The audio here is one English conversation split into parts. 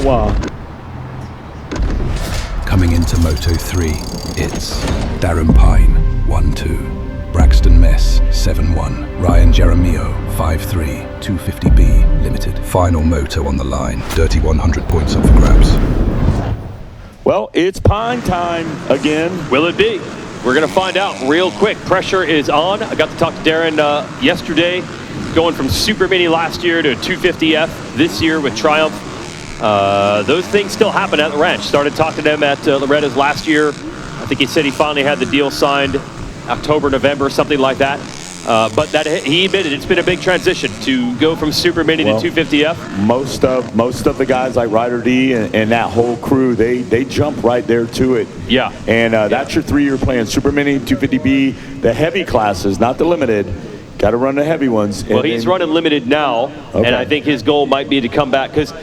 reservoir. Coming into Moto 3, it's Darren Pine, 1-2. Braxton Mess, 7-1. Ryan Jeremio, 5-3. 250B Limited. Final Moto on the line. Dirty 100 points up for grabs. Well, it's Pine time again. Will it be? We're going to find out real quick. Pressure is on. I got to talk to Darren yesterday, going from Super Mini last year to 250F this year with Triumph. Those things still happen at the ranch. Started talking to them at Loretta's last year. I think he said he finally had the deal signed October, November, something like that. But that he admitted it's been a big transition to go from Super Mini to 250F. Most of the guys like Ryder D and that whole crew, they jump right there to it. Yeah. And that's your 3-year plan. Super Mini, 250B, the heavy classes, not the limited. Got to run the heavy ones. Well, he's running limited now, and I think his goal might be to come back because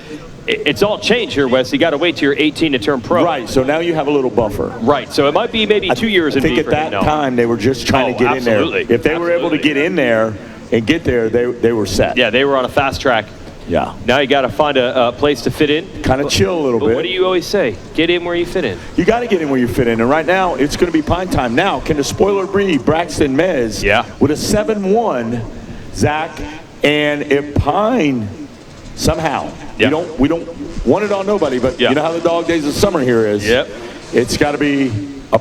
it's all changed here, Wes. You got to wait till you're 18 to turn pro. Right, so now you have a little buffer. Right, so it might be maybe 2 years in I think at that time they were just trying to get in there. If they were able to get in there and get there, they were set. Yeah, they were on a fast track. Yeah. Now you got to find a place to fit in. Kind of chill a little bit. What do you always say? Get in where you fit in. You got to get in where you fit in. And right now, it's going to be Pine time. Now, can the spoiler be Braxton Mez with a 7-1, Zach? And if Pine somehow, we don't want it on nobody, but you know how the dog days of summer here is. Yep. It's got to be a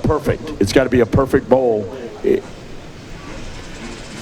perfect bowl.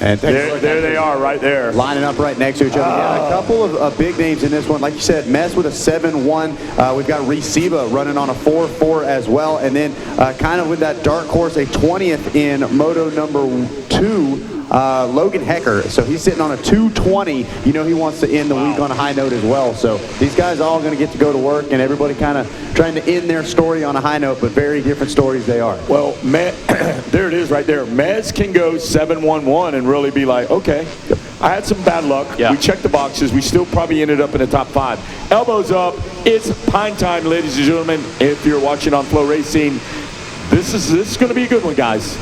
And there they are right there. Lining up right next to each other. Yeah, a couple of big names in this one. Like you said, Mess with a 7-1. We've got Reciba running on a 4-4 as well. And then kind of with that dark horse, a 20th in Moto number 2. Logan Hecker, so he's sitting on a 220. You know he wants to end the week on a high note as well. So these guys are all going to get to go to work, and everybody kind of trying to end their story on a high note, but very different stories they are. Well, there it is right there. Mez can go 7-1-1 and really be like, okay, I had some bad luck. We checked the boxes. We still probably ended up in the top 5. Elbows up. It's Pine time, ladies and gentlemen. If you're watching on Flow Racing, this is going to be a good one, guys.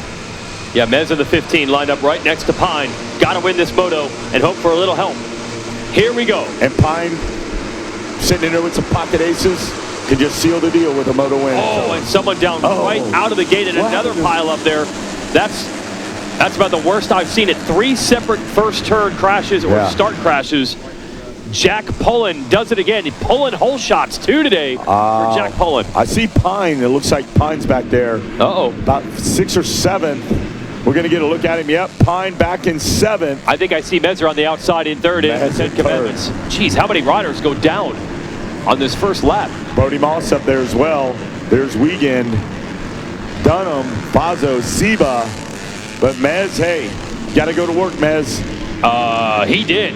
Yeah, Mez in the 15 lined up right next to Pine. Got to win this moto and hope for a little help. Here we go. And Pine sitting in there with some pocket aces can just seal the deal with a moto win. Oh, and someone down right out of the gate and another pile up there. That's about the worst I've seen it. 3 separate first turn crashes or start crashes. Jack Pullen does it again. He's pulling hole shots too today for Jack Pullen. I see Pine. It looks like Pine's back there. About 6th or 7th. We're going to get a look at him. Yep, Pine back in 7th. I think I see Mezzer on the outside in 3rd in the 10 Commandments. Jeez, how many riders go down on this first lap? Brody Moss up there as well. There's Wiegand, Dunham, Fazo, Siba. But Mez, hey, got to go to work, Mez. He did.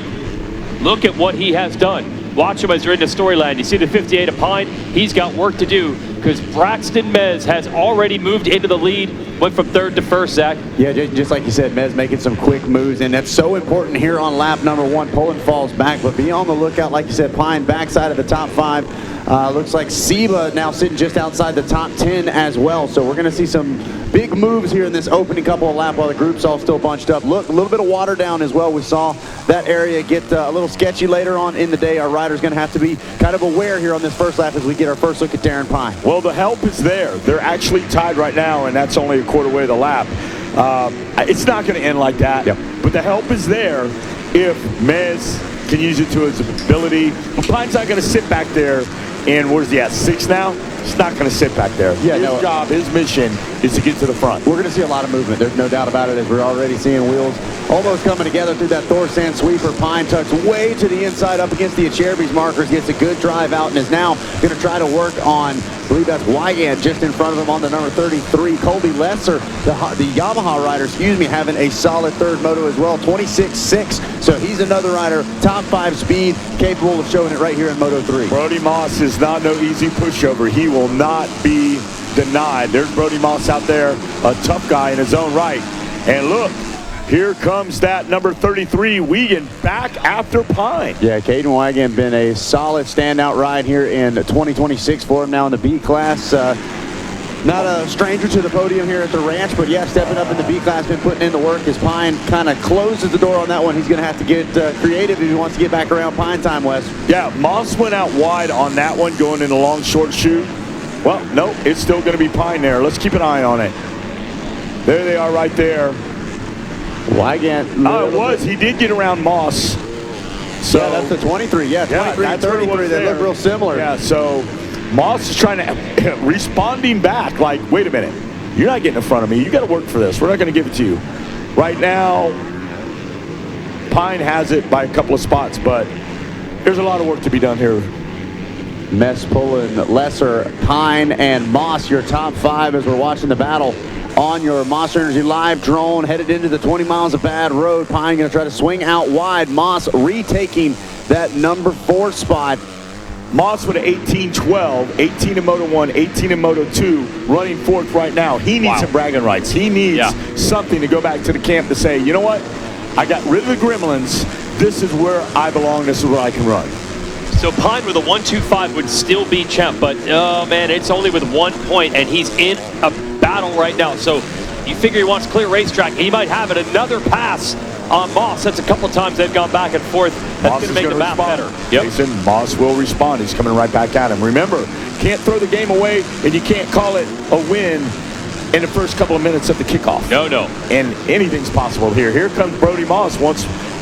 Look at what he has done. Watch him as you're into Storyland. You see the 58 of Pine? He's got work to do because Braxton Mez has already moved into the lead. Went from 3rd to 1st, Zach. Yeah, just like you said, Mez making some quick moves, and that's so important here on lap number 1. Pullen falls back, but be on the lookout, like you said, Pine backside of the top 5. Looks like Siba now sitting just outside the top 10 as well. So we're going to see some big moves here in this opening couple of laps while the group's all still bunched up. Look, a little bit of water down as well. We saw that area get a little sketchy later on in the day. Our rider's going to have to be kind of aware here on this first lap as we get our first look at Darren Pine. Well, the help is there. They're actually tied right now, and that's only a quarter way of the lap. It's not going to end like that, but the help is there if Mez can use it to his ability. Pine's not going to sit back there. And where's he at, 6 now? He's not going to sit back there. Yeah, his job, his mission is to get to the front. We're going to see a lot of movement. There's no doubt about it, as we're already seeing wheels almost coming together through that Thorsan sweeper. Pine tucks way to the inside up against the Achereby's markers, gets a good drive out, and is now going to try to work on, I believe that's Wygant just in front of him on the number 33. Colby Lesser, the Yamaha rider, having a solid 3rd moto as well, 26.6. So he's another rider, top 5 speed, capable of showing it right here in Moto 3. Brody Moss is not no easy pushover. He will not be denied. There's Brody Moss out there, a tough guy in his own right. And look, here comes that number 33, Wiegand, back after Pine. Yeah, Caden Wygant been a solid standout ride here in 2026 for him now in the B class. Not a stranger to the podium here at the ranch, but yeah, stepping up in the B class, been putting in the work as Pine kind of closes the door on that one. He's going to have to get creative if he wants to get back around Pine time, Wes. Yeah, Moss went out wide on that one, going in a long, short shoot. Well, no, it's still going to be Pine there. Let's keep an eye on it. There they are right there. Wygant. Oh, it was. He did get around Moss. So, yeah, that's the 23. Yeah, 23 and 33. They look real similar. Yeah, so Moss is trying to, responding back like, wait a minute. You're not getting in front of me. You got to work for this. We're not going to give it to you. Right now, Pine has it by a couple of spots, but there's a lot of work to be done here. Mess pulling Lesser, Pine, and Moss, your top 5 as we're watching the battle on your Monster Energy Live drone, headed into the 20 miles of bad road. Pine going to try to swing out wide. Moss retaking that number 4 spot. Moss with an 18-12, 18 in Moto 1, 18 in Moto 2, running 4th right now. He needs some bragging rights. He needs something to go back to the camp to say, you know what? I got rid of the gremlins. This is where I belong. This is where I can run. So Pine with a 1-2-5 would still be champ, but oh man, it's only with 1 point, and he's in a battle right now. So you figure he wants clear racetrack. He might have it. Another pass on Moss. That's a couple times they've gone back and forth. That's going to make the map better. Jason, Moss will respond. He's coming right back at him. Remember, can't throw the game away, and you can't call it a win in the first couple of minutes of the kickoff. No, no. And anything's possible here. Here comes Brody Moss.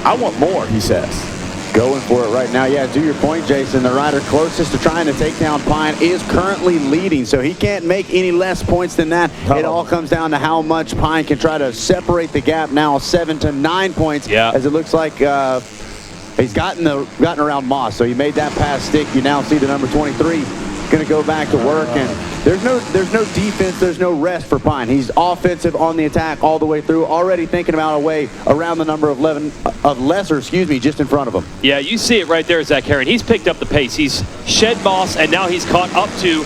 I want more, he says. Going for it right now. Yeah, to your point, Jason, the rider closest to trying to take down Pine is currently leading, so he can't make any less points than that. It all comes down to how much Pine can try to separate the gap now, 7 to 9 points, as it looks like he's gotten around Moss. So he made that pass stick. You now see the number 23 going to go back to work, and there's no defense, there's no rest for Pine. He's offensive on the attack all the way through, already thinking about a way around the number of Lesser, just in front of him. Yeah, you see it right there, Zach Herring. He's picked up the pace. He's shed Moss, and now he's caught up to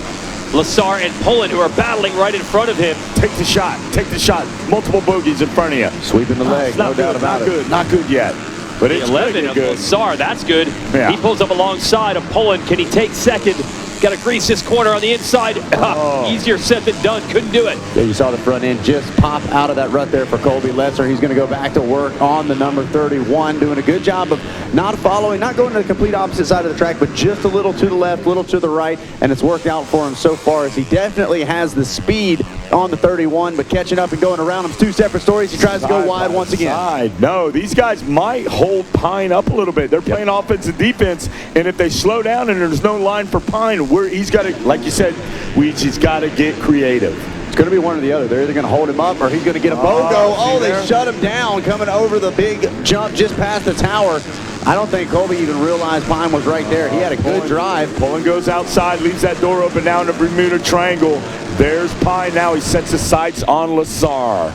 Lassar and Pullen, who are battling right in front of him. Take the shot. Take the shot. Multiple bogeys in front of you. Sweeping the leg, no doubt about it. Not good yet. But it's 11 of good. Lassar, that's good. Yeah. He pulls up alongside of Pullen. Can he take second? Got to grease this corner on the inside. Easier said than done. Couldn't do it. Yeah, you saw the front end just pop out of that rut there for Colby Lesser. He's going to go back to work on the number 31, doing a good job of not going to the complete opposite side of the track, but just a little to the left, a little to the right, and it's worked out for him so far, as he definitely has the speed on the 31, but catching up and going around him is 2 separate stories. He tries to go wide once again. No, these guys might hold Pine up a little bit. They're playing offense and defense, and if they slow down and there's no line for Pine, he's got to, like you said, he's got to get creative. It's going to be one or the other. They're either going to hold him up or he's going to get a BOGO. They shut him down coming over the big jump just past the tower. I don't think Colby even realized Pine was right there. He had a good drive. Pullen goes outside, leaves that door open now in the Bermuda Triangle. There's Pine now. He sets his sights on Lassar.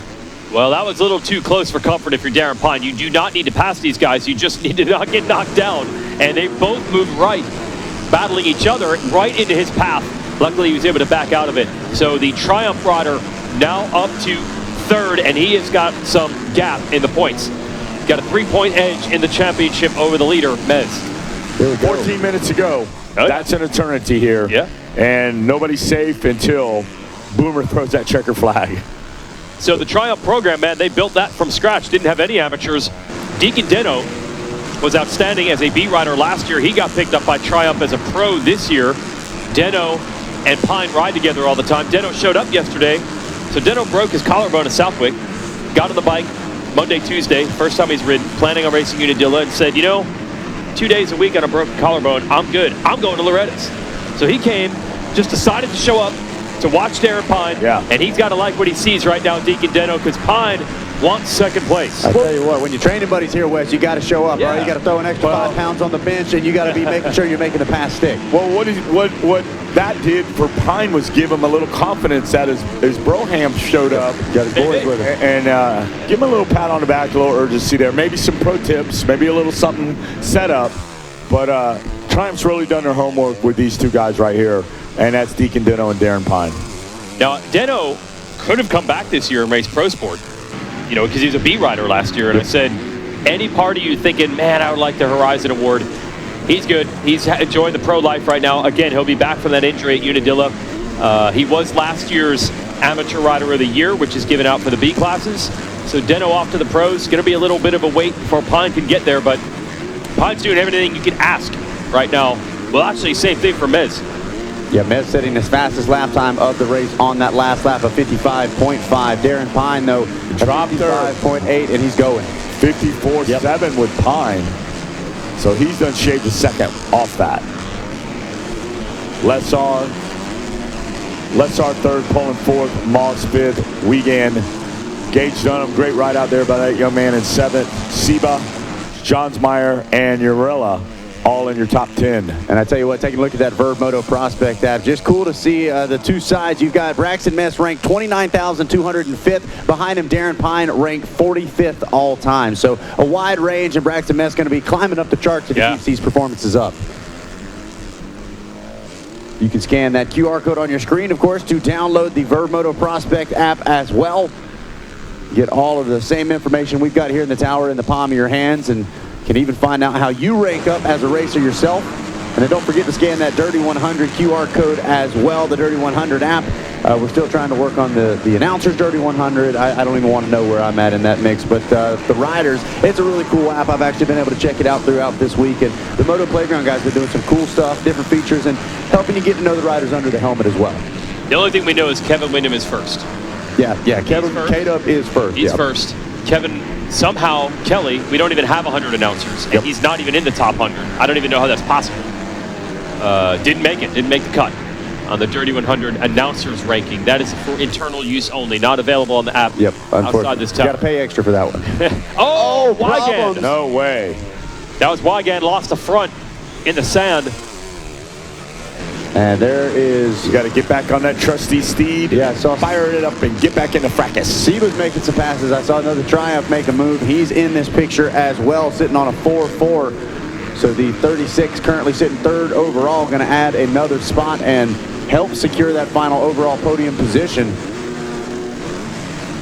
Well, that was a little too close for comfort if you're Darren Pine. You do not need to pass these guys. You just need to not get knocked down. And they both moved right, battling each other right into his path. Luckily, he was able to back out of it. So the Triumph rider now up to 3rd, and he has got some gap in the points. Got a 3-point edge in the championship over the leader, Mez. 14 minutes ago. That's an eternity here. Yeah. And nobody's safe until Boomer throws that checker flag. So the Triumph program, man, they built that from scratch. Didn't have any amateurs. Deacon Deno was outstanding as a B rider last year. He got picked up by Triumph as a pro this year. Deno and Pine ride together all the time. Deno showed up yesterday. So Deno broke his collarbone at Southwick, got on the bike Monday, Tuesday, first time he's ridden, planning on racing Unadilla, and said, 2 days a week on a broken collarbone, I'm good. I'm going to Loretta's. So he came, just decided to show up to watch Darren Pine, and he's got to like what he sees right now in Deacon Deno, because Pine wants 2nd place. I tell you what, when your training buddy's here, Wes, you got to show up, right? You got to throw an extra 5 pounds on the bench, and you got to be making sure you're making the pass stick. Well, what that did for Pine was give him a little confidence that his Broham showed up. Got his boys with him. And give him a little pat on the back, a little urgency there. Maybe some pro tips, maybe a little something set up. But Triumph's really done their homework with these 2 guys right here, and that's Deacon Deno and Darren Pine. Now, Deno could have come back this year and raced Pro Sport, because he was a B rider last year. And I said, any part of you thinking, man, I would like the Horizon Award, he's good. He's enjoying the pro life right now. Again, he'll be back from that injury at Unadilla. He was last year's Amateur Rider of the Year, which is given out for the B classes. So Deno off to the pros. Going to be a little bit of a wait before Pine can get there, but Pine's doing everything you can ask right now. Well, actually, same thing for Mez. Yeah, Mez setting his fastest lap time of the race on that last lap of 55.5. Darren Pine, though, dropped 55.8, and he's going. 54.7 with Pine. So he's done shaved a second off that. Lessar third, pulling fourth. Moss fifth. Wiegand. Gage Dunham, great ride out there by that young man in seventh. Seba, Johnsmeyer, and Urella all in your top 10. And I tell you what, taking a look at that Verb Moto prospect app, just cool to see the two sides. You've got Braxton Mess ranked 29,205. Behind him, Darren Pine ranked 45th all time. So a wide range, and Braxton Mess going to be climbing up the charts if he keeps these performances up. You can scan that QR code on your screen, of course, to download the Verb Moto prospect app as well. Get all of the same information we've got here in the tower in the palm of your hands, and can even find out how you rank up as a racer yourself. And then don't forget to scan that Dirty 100 QR code as well, the Dirty 100 app. We're still trying to work on the announcers Dirty 100. I don't even want to know where I'm at in that mix, but the riders, it's a really cool app. I've actually been able to check it out throughout this week, and the Moto Playground guys have been doing some cool stuff, different features, and helping you get to know the riders under the helmet as well. The only thing we know is Kevin Windham is first. Yeah, K-Dub is first. He's first. Kevin, somehow, Kelly, we don't even have 100 announcers, and he's not even in the top 100. I don't even know how that's possible. Didn't make the cut on the Dirty 100 announcers ranking. That is for internal use only, not available on the app outside this town. You got to pay extra for that one. Oh, Wiegand. No way. That was Wiegand, lost the front in the sand. And there is... You got to get back on that trusty steed. Yeah, so fire it up and get back in the fracas. Seba's making some passes. I saw another Triumph make a move. He's in this picture as well, sitting on a 4-4. So the 36 currently sitting third overall, going to add another spot and help secure that final overall podium position.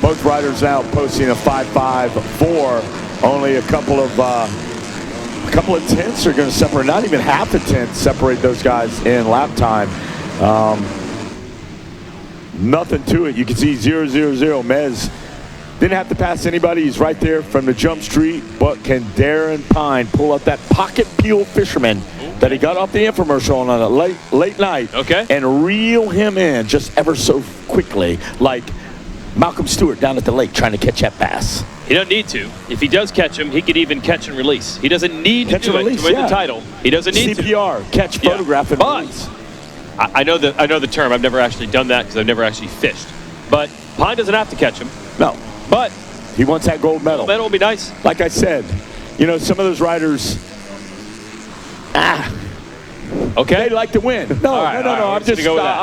Both riders now posting a 5.54. Only a couple of tenths are going to separate. Not even half a tenth separate those guys in lap time. Nothing to it. You can see 0, 0, 0. Mez didn't have to pass anybody. He's right there from the jump street. But can Darren Pine pull up that pocket peel fisherman that he got off the infomercial on a late night and reel him in just ever so quickly, like Malcolm Stewart down at the lake trying to catch that bass? He doesn't need to. If he does catch him, he could even catch and release. He doesn't need to do it to win the title. He doesn't need CPR, to. catch, photograph, and release. I know the term. I've never actually done that because I've never actually fished. But Pine doesn't have to catch him. No. But he wants that gold medal. Gold medal would be nice. Like I said, you know, some of those riders, they like to win. No. I'm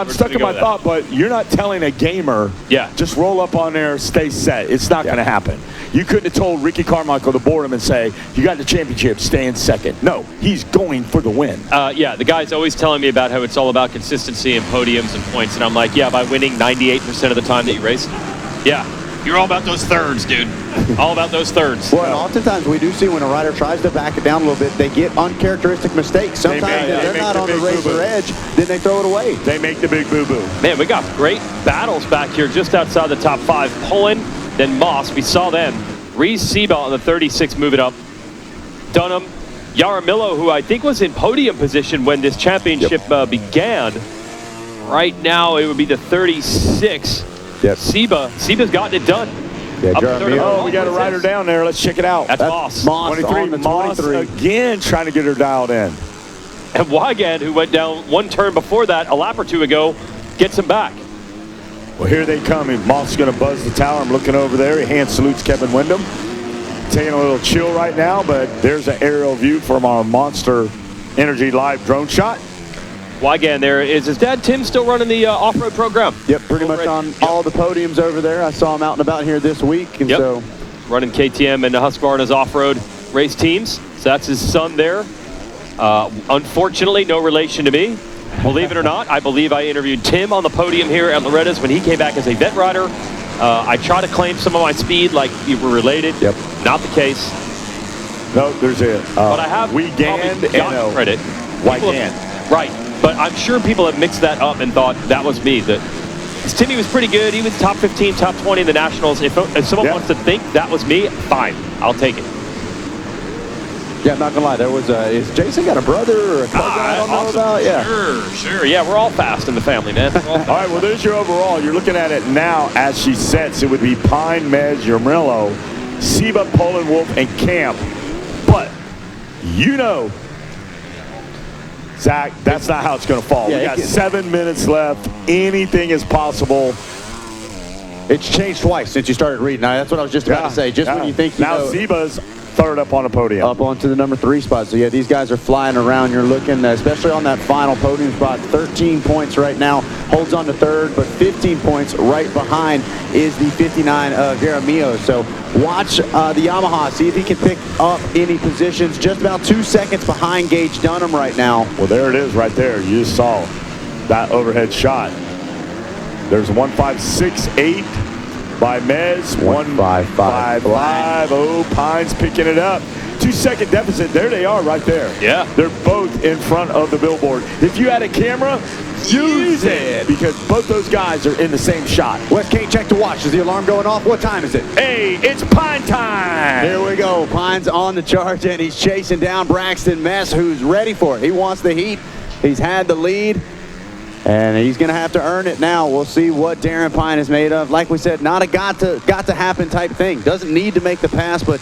stuck in my thought, but you're not telling a gamer, just roll up on there, stay set. It's not going to happen. You couldn't have told Ricky Carmichael to board him and say, you got the championship, stay in second. No, he's going for the win. The guy's always telling me about how it's all about consistency and podiums and points, and I'm like, by winning 98% of the time that you race. You're all about those thirds, dude. All about those thirds. Well, and oftentimes we do see when a rider tries to back it down a little bit, they get uncharacteristic mistakes. Sometimes if they're not on the racer edge, then they throw it away. They make the big boo-boo. Man, we got great battles back here just outside the top 5. Pullen, then Moss. We saw them. Reese Seabelt on the 36 moving up. Dunham, Yaramillo, who I think was in podium position when this championship began. Right now, it would be the 36. Seba's gotten it done. We got a rider down there. Let's check it out. That's Moss. 23. Moss again trying to get her dialed in. And Wiegand, who went down one turn before that, a lap or two ago, gets him back. Well, here they come. Moss is going to buzz the tower. I'm looking over there. He hand salutes Kevin Windham. Taking a little chill right now, but there's an aerial view from our Monster Energy live drone shot. Wiegand there. Is his dad, Tim, still running the off-road program? Yep, pretty much on all the podiums over there. I saw him out and about here this week. And so running KTM and Husqvarna's off-road race teams. So that's his son there. Unfortunately, no relation to me. Believe it or not, I believe I interviewed Tim on the podium here at Loretta's when he came back as a vet rider. I try to claim some of my speed like we were related. Not the case. No, there's a but I have Wiegand and credit. Wiegand. Right. but I'm sure people have mixed that up and thought that was me. That Timmy was pretty good. He was top 15, top 20 in the Nationals. If someone wants to think that was me, fine. I'll take it. Yeah, I'm not gonna lie. There was is Jason got a brother or a cousin I don't know about? Yeah. Sure. Yeah, we're all fast in the family, man. All right, well, there's your overall. You're looking at it now as she sets. It would be Pine, Mez, Yermillo, Seba, Poland, Wolf, and Camp. But you know, Zach, that's not how it's going to fall. Yeah, we got 7 minutes left. Anything is possible. It's changed twice since you started reading. That's what I was just about to say. Just when you think you now know. Seba's third up on the podium. Up onto the number 3 spot. So, yeah, these guys are flying around. You're looking, especially on that final podium spot, 13 points right now. Holds on to third, but 15 points right behind is the 59 of Jaramillo. So, watch the Yamaha. See if he can pick up any positions. Just about 2 seconds behind Gage Dunham right now. Well, there it is right there. You just saw that overhead shot. There's 1.568 by Mez. 1.555. Oh, Pine's picking it up. 2-second deficit. There they are right there. Yeah. They're both in front of the billboard. If you had a camera, use it, because both those guys are in the same shot. West Kate, check to watch. Is the alarm going off? What time is it? Hey, it's Pine time. Here we go. Pine's on the charge, and he's chasing down Braxton Mess, who's ready for it. He wants the heat. He's had the lead, and he's going to have to earn it now. We'll see what Darren Pine is made of. Like we said, not a got to happen type thing. Doesn't need to make the pass, but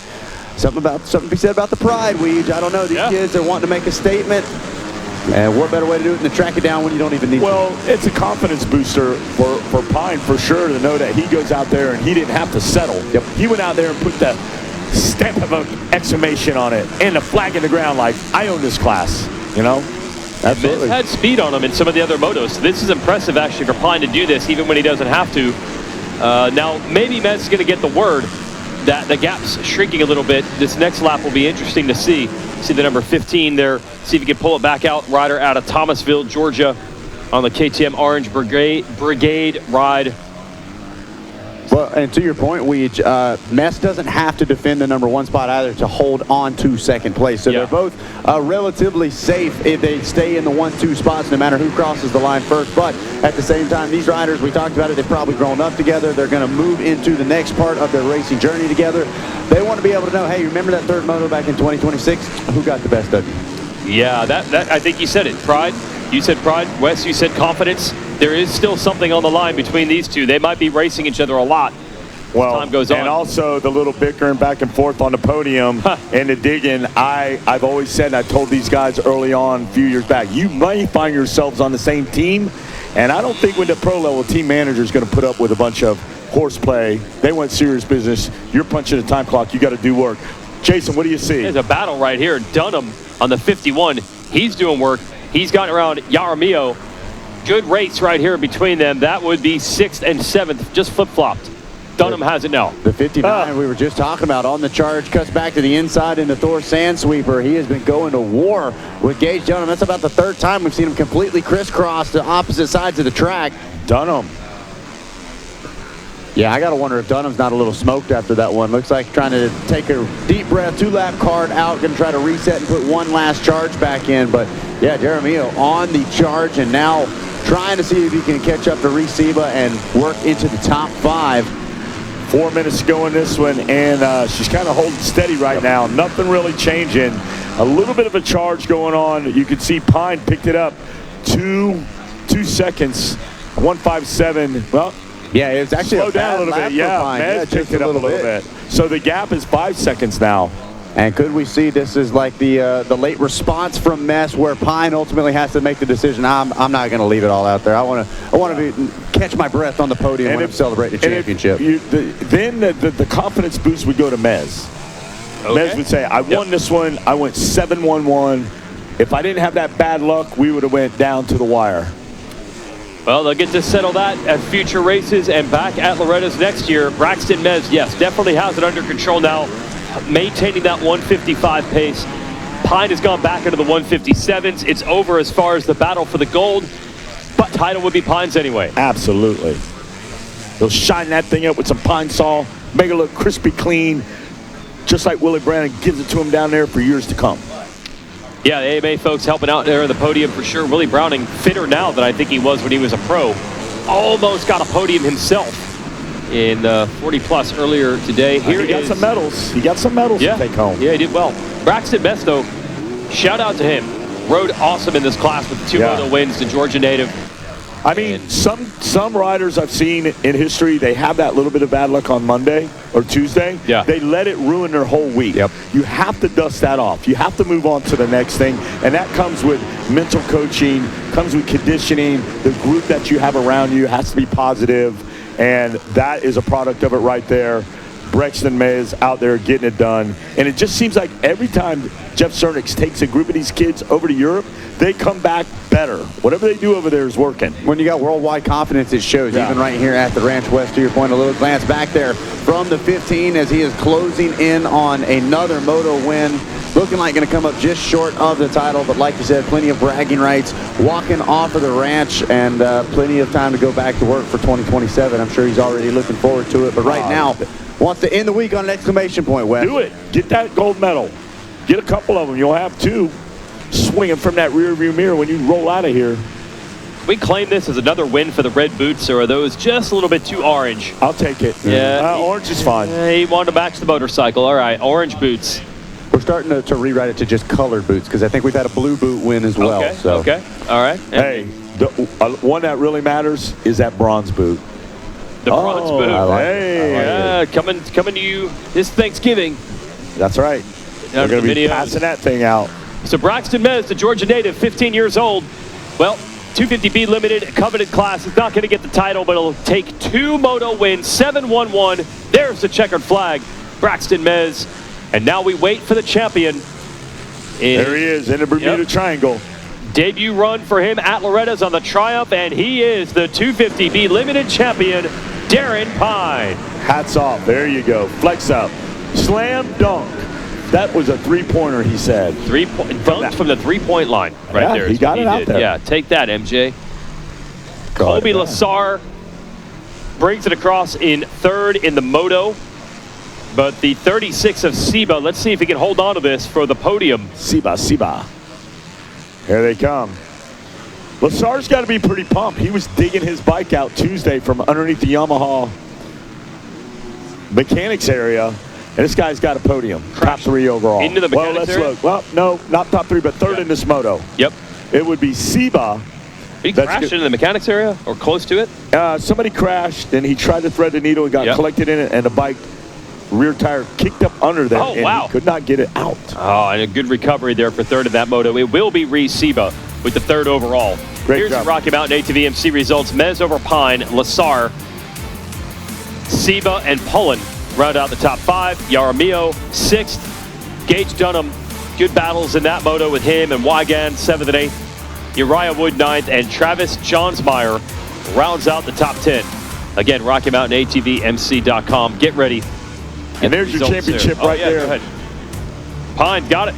something to be said about the pride, Weege. I don't know. These kids are wanting to make a statement. And what better way to do it than to track it down when you don't even need Well, it's a confidence booster for Pine for sure to know that he goes out there and he didn't have to settle. Yep. He went out there and put the stamp of an exclamation on it and the flag in the ground like, I own this class, you know? Absolutely. Mez had speed on him in some of the other motos. So this is impressive actually for Pine to do this even when he doesn't have to. Now, maybe Mez is going to get the word that the gap's shrinking a little bit. This next lap will be interesting to see. See the number 15 there. See if he can pull it back out. Rider out of Thomasville, Georgia on the KTM Orange Brigade ride. Well, and to your point, Weege, Mess doesn't have to defend the number 1 spot either to hold on to second place. So they're both relatively safe if they stay in the 1-2 spots, no matter who crosses the line first. But at the same time, these riders, we talked about it, they've probably grown up together. They're going to move into the next part of their racing journey together. They want to be able to know, hey, remember that third moto back in 2026? Who got the best of you? Yeah, that I think you said it. Pride. You said pride. Wes, you said confidence. There is still something on the line between these two. They might be racing each other a lot as time goes on. And also the little bickering back and forth on the podium and the digging. I've always said, and I told these guys early on a few years back, you might find yourselves on the same team. And I don't think when the pro level team manager is going to put up with a bunch of horseplay. They want serious business. You're punching the time clock. You got to do work. Jason, what do you see? There's a battle right here. Dunham on the 51. He's doing work. He's gotten around Jaramillo. Good race right here between them. That would be 6th and 7th. Just flip-flopped. Dunham has it now. The 59 we were just talking about on the charge cuts back to the inside into Thor Sandsweeper. He has been going to war with Gage Dunham. That's about the 3rd time we've seen him completely crisscross to opposite sides of the track. Dunham. Yeah, I got to wonder if Dunham's not a little smoked after that one. Looks like trying to take a deep breath, 2-lap card out, going to try to reset and put one last charge back in. But, yeah, Jaramillo on the charge and now trying to see if he can catch up to Reese Seba and work into the top 5. 4 minutes to go in this one, and she's kind of holding steady right now. Nothing really changing. A little bit of a charge going on. You can see Pine picked it up 2 seconds, 1:57. Well, yeah, it was actually slow down a little bit. Yeah, Mez picked it up a little bit. So the gap is 5 seconds now. And could we see this is like the late response from Mess, where Pine ultimately has to make the decision? I'm not going to leave it all out there. I want to catch my breath on the podium when I'm celebrating the championship. Then the confidence boost would go to Mez. Okay. Mez would say, I won this one. I went 7-1-1. If I didn't have that bad luck, we would have went down to the wire. Well, they'll get to settle that at future races and back at Loretta's next year. Braxton Mez, yes, definitely has it under control now, maintaining that 155 pace. Pine has gone back into the 157s. It's over as far as the battle for the gold, but title would be Pine's anyway. Absolutely. They'll shine that thing up with some Pine Sol, make it look crispy clean, just like Willie Brandon gives it to him down there for years to come. Yeah, the AMA folks helping out there on the podium for sure. Willie Browning, fitter now than I think he was when he was a pro. Almost got a podium himself in 40-plus earlier today. He got some medals. He got some medals to take home. Yeah, he did well. Braxton Mess, though, shout out to him. Rode awesome in this class with 2 Moto wins, the Georgia native. I mean, some riders I've seen in history, they have that little bit of bad luck on Monday or Tuesday. Yeah. They let it ruin their whole week. Yep. You have to dust that off. You have to move on to the next thing. And that comes with mental coaching, comes with conditioning. The group that you have around you has to be positive. And that is a product of it right there. Braxton Mez out there getting it done. And it just seems like every time Jeff Cernix takes a group of these kids over to Europe, they come back better. Whatever they do over there is working. When you got worldwide confidence, it shows. Even right here at the Ranch West, to your point, a little glance back there from the 15 as he is closing in on another Moto win. Looking like going to come up just short of the title, but like you said, plenty of bragging rights, walking off of the ranch, and plenty of time to go back to work for 2027. I'm sure he's already looking forward to it, but right now, wants to end the week on an exclamation point, Wes. Do it. Get that gold medal. Get a couple of them. You'll have 2 swinging from that rear view mirror when you roll out of here. We claim this as another win for the red boots, or are those just a little bit too orange? I'll take it. Yeah. Orange is fine. He wanted to match the motorcycle. All right, orange boots. We're starting to rewrite it to just colored boots because I think we've had a blue boot win as well. Okay, so. okay. All right. Hey, the one that really matters is that bronze boot. The bronze boot. I like Hey, coming to you this Thanksgiving. That's right. They're going to be passing that thing out. So Braxton Mez, the Georgia native, 15 years old. Well, 250B limited, coveted class. Is not going to get the title, but it'll take 2 Moto wins, 7-1-1. There's the checkered flag, Braxton Mez. And now we wait for the champion. There he is in the Bermuda Triangle. Debut run for him at Loretta's on the Triumph, and he is the 250B limited champion, Darren Pine. Hats off. There you go. Flex up. Slam dunk. That was a 3-pointer, he said. 3-point dunked from the 3-point line right there. He got it out there. Yeah, take that, MJ. Colby Lassar brings it across in 3rd in the Moto. But the 36 of Seba, let's see if he can hold on to this for the podium. Seba. Here they come. Lassar's got to be pretty pumped. He was digging his bike out Tuesday from underneath the Yamaha mechanics area. And this guy's got a podium. Top 3 overall. Into the mechanics area? Look. Well, no, not top 3, but 3rd in this Moto. Yep. It would be Seba. He crashed into the mechanics area or close to it? Somebody crashed, and he tried to thread the needle and got collected in it, and the bike rear tire kicked up under there, and he could not get it out. Oh, and a good recovery there for 3rd in that Moto. It will be Reese Seba with the 3rd overall. Here's the Rocky Mountain ATV MC results. Mez over Pine, Lassar, Seba, and Pullen round out the top 5. Jaramillo 6th. Gage Dunham, good battles in that Moto with him and Wigan 7th and 8th. Uriah Wood 9th, and Travis Johnsmeyer rounds out the top 10. Again, RockyMountainATVMC.com. Get ready. And there's your championship right there. Go ahead. Pine got it.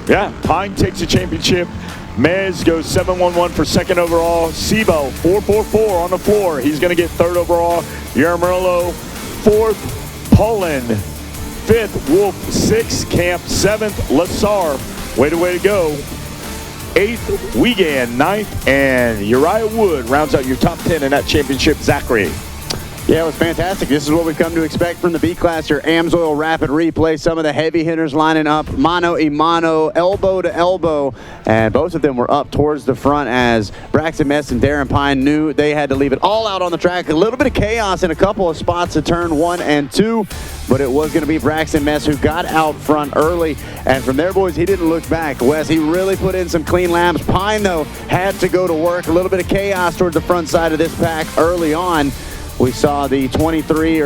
Yeah, Pine takes the championship. Mez goes 7-1-1 for 2nd overall. Sebo 4-4-4 on the floor. He's going to get 3rd overall. Jaramillo 4th. Pullen 5th. Wolf 6th. Camp 7th. Lassar, way to go. 8th. Wiegand 9th. And Uriah Wood rounds out your top 10 in that championship. Zachary. Yeah, it was fantastic. This is what we've come to expect from the B-Class, your AMSOIL Rapid Replay. Some of the heavy hitters lining up, mano-a-mano, elbow to elbow, and both of them were up towards the front as Braxton Mess and Darren Pine knew they had to leave it all out on the track. A little bit of chaos in a couple of spots at turn 1 and 2, but it was going to be Braxton Mess who got out front early, and from there, boys, he didn't look back. Wes, he really put in some clean laps. Pine, though, had to go to work. A little bit of chaos towards the front side of this pack early on. We saw the 33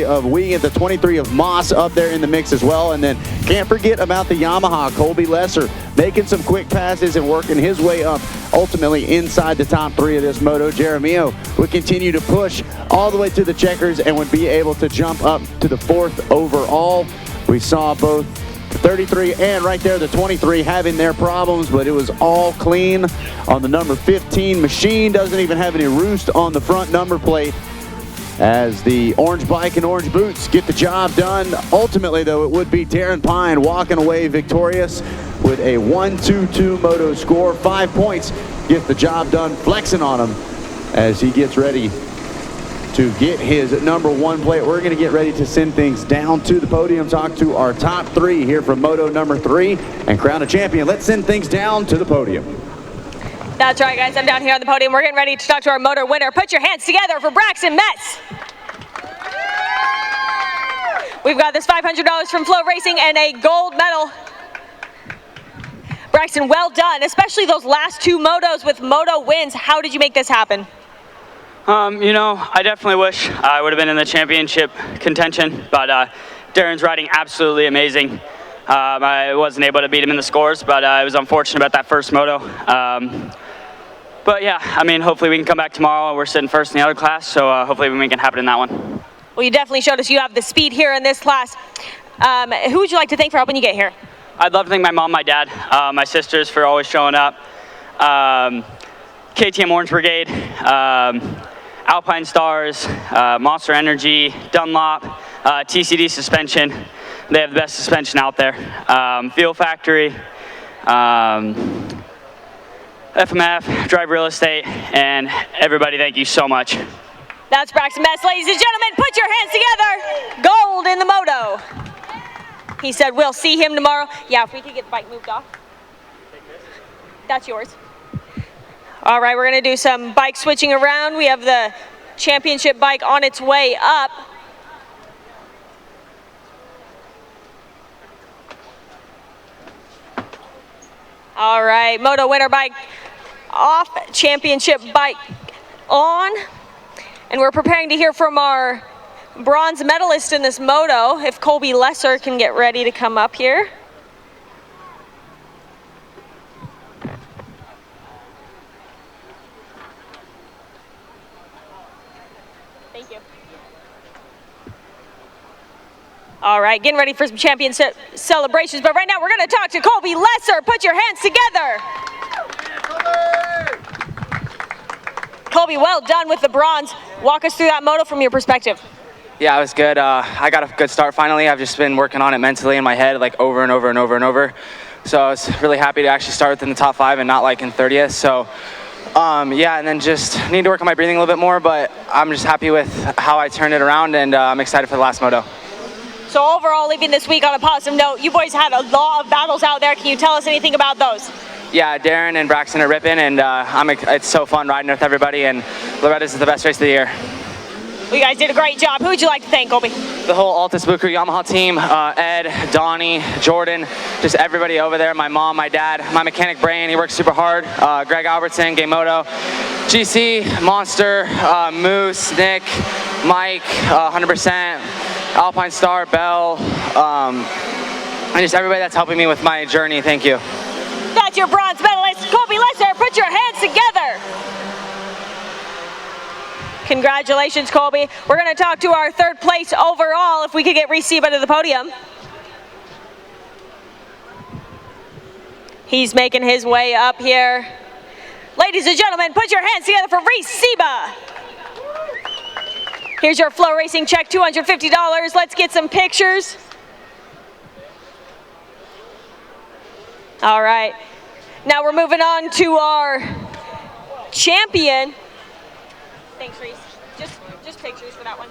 of Wiegand, the 23 of Moss up there in the mix as well. And then can't forget about the Yamaha, Colby Lesser, making some quick passes and working his way up ultimately inside the top 3 of this Moto. Jaramillo would continue to push all the way to the checkers and would be able to jump up to the 4th overall. We saw both 33 and right there the 23 having their problems, but it was all clean on the number 15 machine. Doesn't even have any roost on the front number plate as the orange bike and orange boots get the job done. Ultimately, though, it would be Darren Pine walking away victorious with a 1-2-2 Moto score. 5 points. Get the job done, flexing on him as he gets ready to get his #1 plate. We're going to get ready to send things down to the podium, talk to our top 3 here from Moto #3, and crown a champion. Let's send things down to the podium. That's right, guys. I'm down here on the podium. We're getting ready to talk to our Moto winner. Put your hands together for Braxton Metz. We've got this $500 from Flow Racing and a gold medal. Braxton, well done, especially those last 2 motos with Moto wins. How did you make this happen? You know, I definitely wish I would have been in the championship contention, but Darren's riding absolutely amazing. I wasn't able to beat him in the scores, but I was unfortunate about that first moto. But yeah, I mean, hopefully we can come back tomorrow. We're sitting first in the other class, so hopefully we can make it happen in that one. Well, you definitely showed us you have the speed here in this class. Who would you like to thank for helping you get here? I'd love to thank my mom, my dad, my sisters for always showing up, KTM Orange Brigade, Alpine Stars, Monster Energy, Dunlop, TCD Suspension. They have the best suspension out there. Fuel Factory, FMF, Drive Real Estate, and everybody, thank you so much. That's Braxton Metz. Ladies and gentlemen, put your hands together. Gold in the Moto. He said we'll see him tomorrow. Yeah, if we could get the bike moved off. That's yours. All right, we're going to do some bike switching around. We have the championship bike on its way up. All right, Moto winner bike off, championship bike on. And we're preparing to hear from our bronze medalist in this moto, if Colby Lesser can get ready to come up here. Thank you. All right, getting ready for some championship celebrations, but right now we're going to talk to Colby Lesser. Put your hands together. Colby, well done with the bronze. Walk us through that moto from your perspective. Yeah, it was good. I got a good start finally. I've just been working on it mentally in my head like over and over and over and over. So I was really happy to actually start within the top 5 and not like in 30th. So yeah, and then just need to work on my breathing a little bit more, but I'm just happy with how I turned it around, and I'm excited for the last moto. So overall, leaving this week on a positive note, you boys had a lot of battles out there. Can you tell us anything about those? Yeah, Darren and Braxton are ripping, and it's so fun riding with everybody, and Loretta's is the best race of the year. Well, you guys did a great job. Who would you like to thank, Colby? The whole Altus Bucher Yamaha team, Ed, Donnie, Jordan, just everybody over there, my mom, my dad, my mechanic Brian, he works super hard, Greg Albertson, Game Moto, GC, Monster, Moose, Nick, Mike, 100%, Alpine Star, Bell, and just everybody that's helping me with my journey, thank you. That's your bronze medalist, Colby Lesser. Put your hands together. Congratulations, Colby. We're going to talk to our 3rd place overall, if we could get Reese Seba to the podium. He's making his way up here. Ladies and gentlemen, put your hands together for Reese Seba. Here's your Flow Racing check, $250. Let's get some pictures. All right. Now we're moving on to our champion. Thanks, Reese. Just pictures for that one.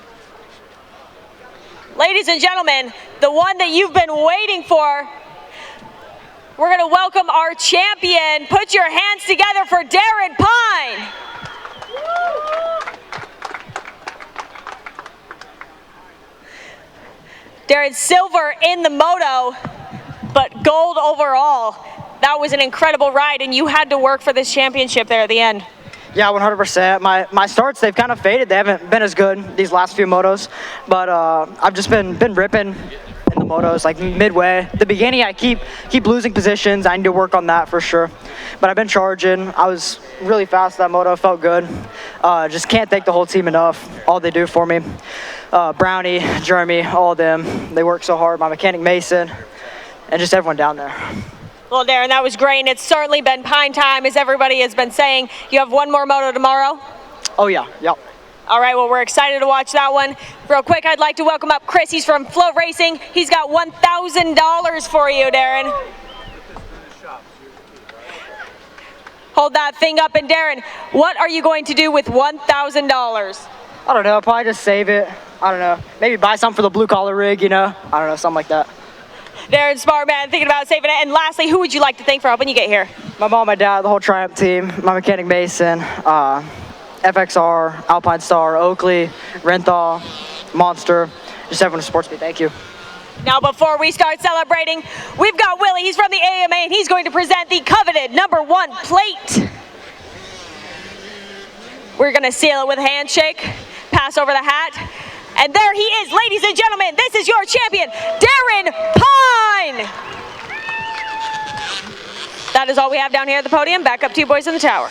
Ladies and gentlemen, the one that you've been waiting for. We're going to welcome our champion. Put your hands together for Darren Pine. Darren, silver in the moto, but gold overall. That was an incredible ride, and you had to work for this championship there at the end. Yeah, 100%. My starts, they've kind of faded. They haven't been as good these last few motos, but I've just been ripping in the motos, like midway. The beginning, I keep losing positions. I need to work on that for sure. But I've been charging. I was really fast that moto. Felt good. Just can't thank the whole team enough. All they do for me. Brownie, Jeremy, all of them. They work so hard. My mechanic Mason, and just everyone down there. Well, Darren, that was great, and it's certainly been Pine time, as everybody has been saying. You have one more moto tomorrow? Oh, yeah. Yep. All right, well, we're excited to watch that one. Real quick, I'd like to welcome up Chris. He's from Flow Racing. He's got $1,000 for you, Darren. Hold that thing up. And Darren, what are you going to do with $1,000? I don't know, probably just save it. I don't know, maybe buy something for the blue collar rig, you know? I don't know, something like that. Darren, smart man, thinking about saving it. And lastly, who would you like to thank for helping you get here? My mom, my dad, the whole Triumph team, my mechanic Mason, FXR, Alpine Star, Oakley, Renthal, Monster, just everyone who supports me, thank you. Now before we start celebrating, we've got Willie, he's from the AMA, and he's going to present the coveted #1 plate. We're gonna seal it with a handshake, pass over the hat, and there he is, ladies and gentlemen, this is your champion, Darren Pine! That is all we have down here at the podium. Back up to you boys in the tower.